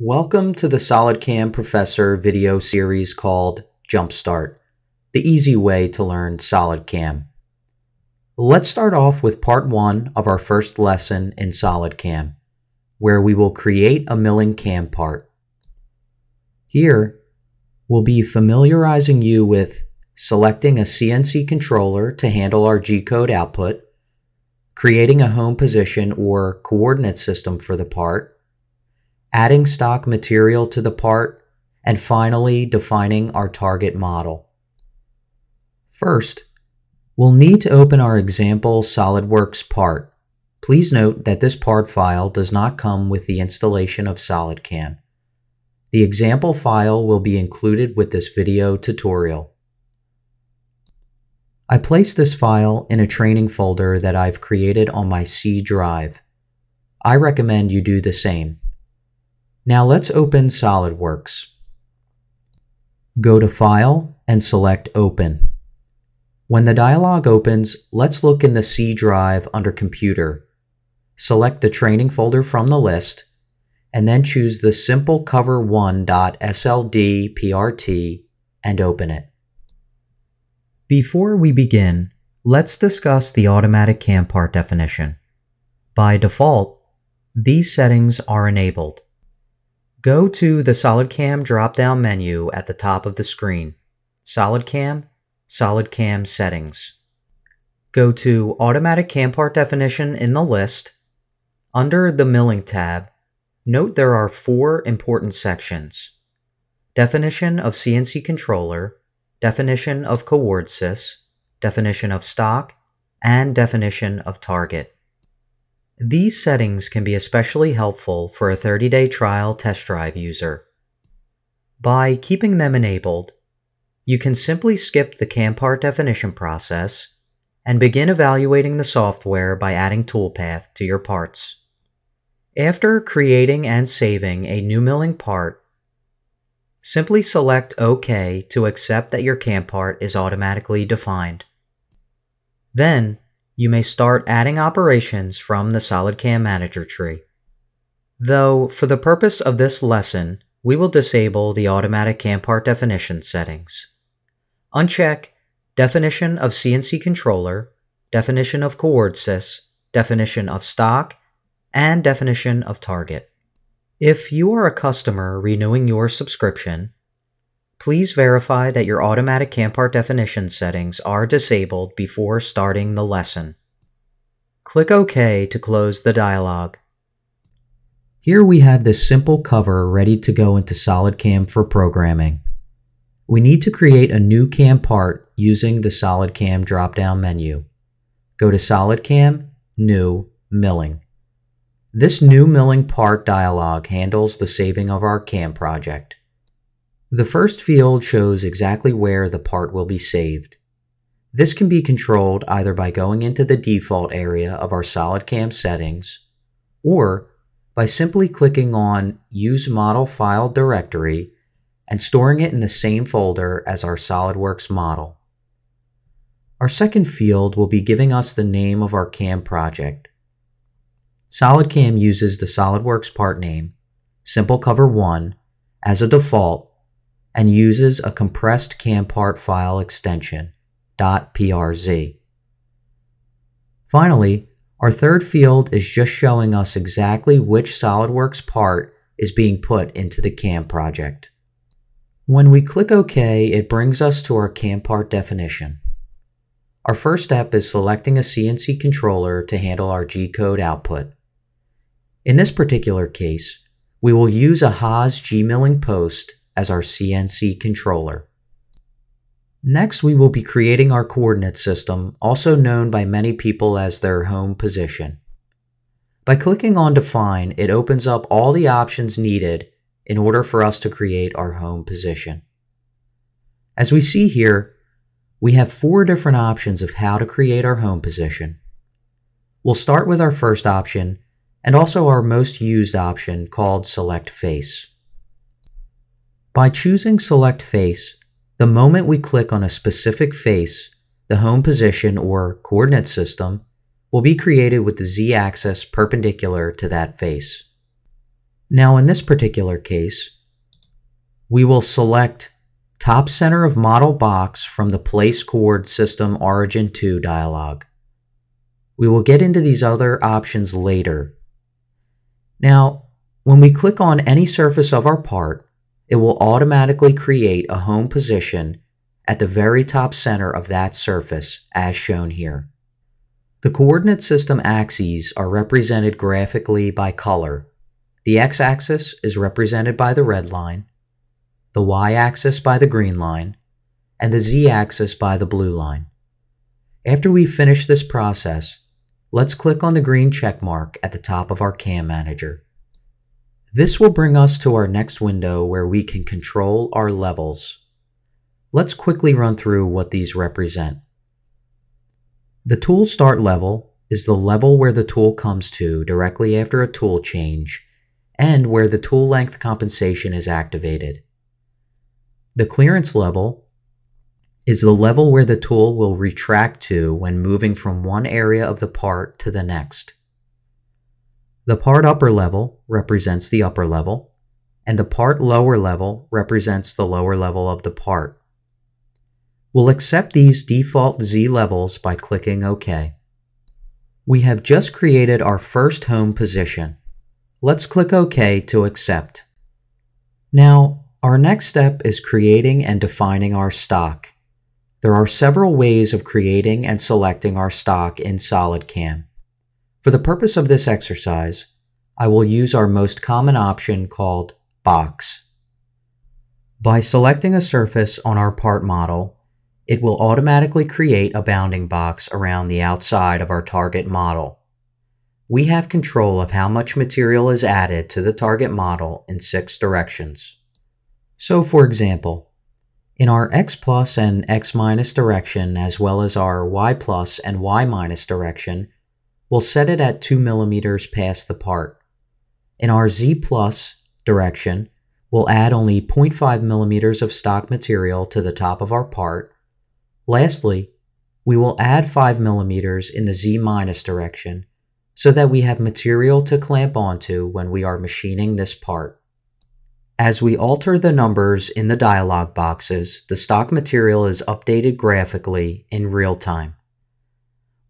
Welcome to the SolidCAM Professor video series called Jumpstart, the easy way to learn SolidCAM. Let's start off with part 1 of our first lesson in SolidCAM, where we will create a milling cam part. Here, we'll be familiarizing you with selecting a CNC controller to handle our G-code output, creating a home position or coordinate system for the part, adding stock material to the part, and finally defining our target model. First, we'll need to open our example SolidWorks part. Please note that this part file does not come with the installation of SolidCAM. The example file will be included with this video tutorial. I placed this file in a training folder that I've created on my C drive. I recommend you do the same. Now let's open SolidWorks. Go to File and select Open. When the dialog opens, let's look in the C drive under Computer. Select the training folder from the list, and then choose the simple cover1.sld PRT and open it. Before we begin, let's discuss the automatic cam part definition. By default, these settings are enabled. Go to the SolidCAM drop-down menu at the top of the screen. SolidCAM, SolidCAM Settings. Go to Automatic Cam Part Definition in the list. Under the Milling tab, note there are 4 important sections: Definition of CNC Controller, Definition of CoordSys, Definition of Stock, and Definition of Target. These settings can be especially helpful for a 30-day trial test drive user. By keeping them enabled, you can simply skip the cam part definition process and begin evaluating the software by adding toolpath to your parts. After creating and saving a new milling part, simply select OK to accept that your cam part is automatically defined. Then, you may start adding operations from the SolidCAM Manager tree. Though, for the purpose of this lesson, we will disable the automatic cam part definition settings. Uncheck Definition of CNC Controller, Definition of CoordSys, Definition of Stock, and Definition of Target. If you are a customer renewing your subscription, please verify that your automatic cam part definition settings are disabled before starting the lesson. Click OK to close the dialog. Here we have this simple cover ready to go into SolidCAM for programming. We need to create a new cam part using the SolidCAM drop-down menu. Go to SolidCAM, New, Milling. This new milling part dialog handles the saving of our CAM project. The first field shows exactly where the part will be saved. This can be controlled either by going into the default area of our SolidCAM settings or by simply clicking on Use Model File Directory and storing it in the same folder as our SolidWorks model. Our second field will be giving us the name of our CAM project. SolidCAM uses the SolidWorks part name, Simple Cover 1, as a default and uses a compressed cam part file extension, .prz. Finally, our third field is just showing us exactly which SolidWorks part is being put into the CAM project. When we click OK, it brings us to our CAM part definition. Our first step is selecting a CNC controller to handle our G-code output. In this particular case, we will use a Haas G-milling post as our CNC controller. Next, we will be creating our coordinate system, also known by many people as their home position. By clicking on Define, it opens up all the options needed in order for us to create our home position. As we see here, we have 4 different options of how to create our home position. We'll start with our first option and also our most used option called Select Face. By choosing Select Face, the moment we click on a specific face, the home position or coordinate system will be created with the Z-axis perpendicular to that face. Now in this particular case, we will select Top Center of Model Box from the Place Chord System Origin 2 dialog. We will get into these other options later. Now, when we click on any surface of our part, it will automatically create a home position at the very top center of that surface, as shown here. The coordinate system axes are represented graphically by color. The x-axis is represented by the red line, the y-axis by the green line, and the z-axis by the blue line. After we finish this process, let's click on the green check mark at the top of our CAM Manager. This will bring us to our next window where we can control our levels. Let's quickly run through what these represent. The Tool Start level is the level where the tool comes to directly after a tool change and where the tool length compensation is activated. The Clearance level is the level where the tool will retract to when moving from one area of the part to the next. The Part Upper level represents the upper level, and the Part Lower level represents the lower level of the part. We'll accept these default Z levels by clicking OK. We have just created our first home position. Let's click OK to accept. Now, our next step is creating and defining our stock. There are several ways of creating and selecting our stock in SolidCAM. For the purpose of this exercise, I will use our most common option called Box. By selecting a surface on our part model, it will automatically create a bounding box around the outside of our target model. We have control of how much material is added to the target model in 6 directions. So for example, in our X plus and X minus direction as well as our Y plus and Y minus direction, we'll set it at 2 millimeters past the part. In our Z plus direction, we'll add only 0.5 millimeters of stock material to the top of our part. Lastly, we will add 5 millimeters in the Z minus direction so that we have material to clamp onto when we are machining this part. As we alter the numbers in the dialog boxes, the stock material is updated graphically in real time.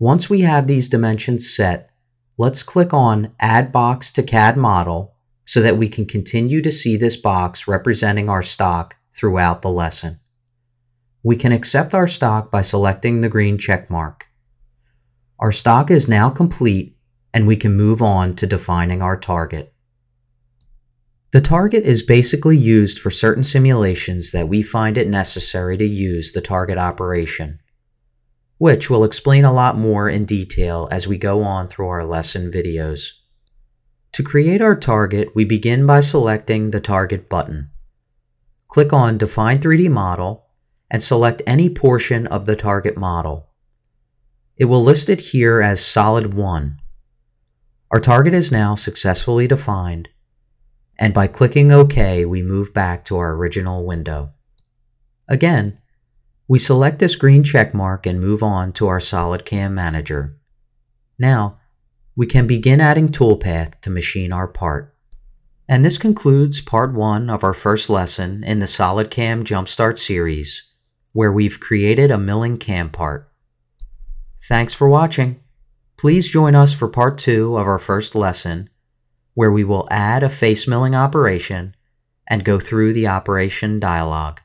Once we have these dimensions set, let's click on Add Box to CAD Model so that we can continue to see this box representing our stock throughout the lesson. We can accept our stock by selecting the green check mark. Our stock is now complete and we can move on to defining our target. The target is basically used for certain simulations that we find it necessary to use the target operation, which we'll explain a lot more in detail as we go on through our lesson videos. To create our target, we begin by selecting the Target button. Click on Define 3D Model and select any portion of the target model. It will list it here as Solid 1. Our target is now successfully defined, and by clicking OK, we move back to our original window. Again, we select this green check mark and move on to our SolidCAM Manager. Now, we can begin adding toolpath to machine our part. And this concludes part 1 of our first lesson in the SolidCAM Jumpstart Series, where we've created a milling cam part. Thanks for watching. Please join us for part 2 of our first lesson, where we will add a face milling operation and go through the operation dialog.